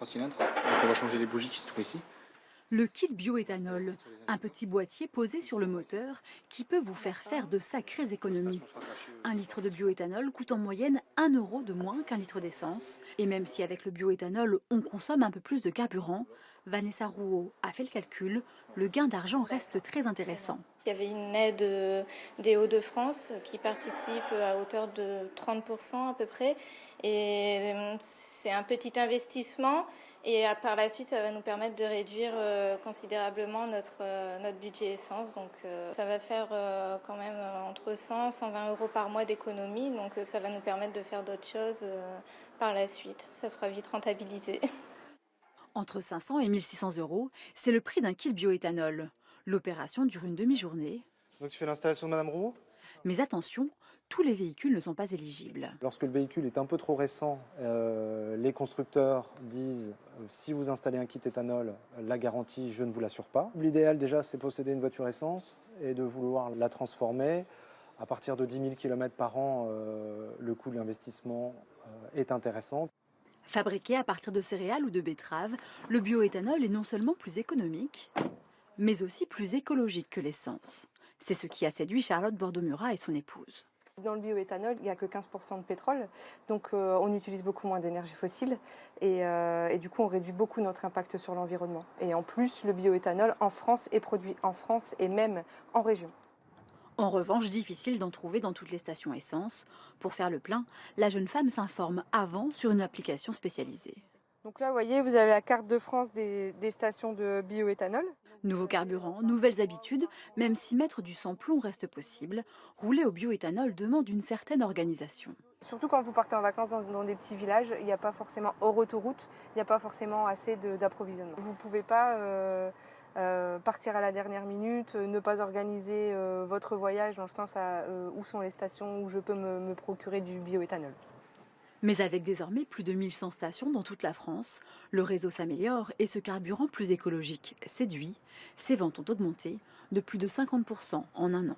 3 cylindres. Donc on va changer les bougies qui se trouvent ici. Le kit bioéthanol, un petit boîtier posé sur le moteur qui peut vous faire de sacrées économies. 1 litre de bioéthanol coûte en moyenne 1 euro de moins qu'un litre d'essence. Et même si avec le bioéthanol, on consomme un peu plus de carburant, Vanessa Rouault a fait le calcul, le gain d'argent reste très intéressant. Il y avait une aide des Hauts-de-France qui participe à hauteur de 30% à peu près. Et c'est un petit investissement. Et par la suite, ça va nous permettre de réduire considérablement notre budget essence. Donc ça va faire quand même entre 100 et 120 euros par mois d'économie. Donc ça va nous permettre de faire d'autres choses par la suite. Ça sera vite rentabilisé. Entre 500 et 1 600 euros, c'est le prix d'un kit bioéthanol. L'opération dure une demi-journée. Donc tu fais l'installation de Madame Rouault ? Mais attention, tous les véhicules ne sont pas éligibles. Lorsque le véhicule est un peu trop récent, les constructeurs disent si vous installez un kit éthanol, la garantie, je ne vous l'assure pas. L'idéal déjà, c'est posséder une voiture essence et de vouloir la transformer. À partir de 10 000 km par an, le coût de l'investissement est intéressant. Fabriqué à partir de céréales ou de betteraves, le bioéthanol est non seulement plus économique, mais aussi plus écologique que l'essence. C'est ce qui a séduit Charlotte Bordeaux-Murat et son épouse. Dans le bioéthanol, il n'y a que 15% de pétrole, donc on utilise beaucoup moins d'énergie fossile et du coup on réduit beaucoup notre impact sur l'environnement. Et en plus, le bioéthanol en France est produit en France et même en région. En revanche, difficile d'en trouver dans toutes les stations essence. Pour faire le plein, la jeune femme s'informe avant sur une application spécialisée. Donc là, vous voyez, vous avez la carte de France des stations de bioéthanol. Nouveau carburant, nouvelles habitudes, même si mettre du sans-plomb reste possible, rouler au bioéthanol demande une certaine organisation. Surtout quand vous partez en vacances dans des petits villages, il n'y a pas forcément, hors autoroute, il n'y a pas forcément assez d'approvisionnement. Vous ne pouvez pas partir à la dernière minute, ne pas organiser votre voyage dans le sens où sont les stations où je peux me procurer du bioéthanol. Mais avec désormais plus de 1100 stations dans toute la France, le réseau s'améliore et ce carburant plus écologique séduit. Ses ventes ont augmenté de plus de 50% en un an.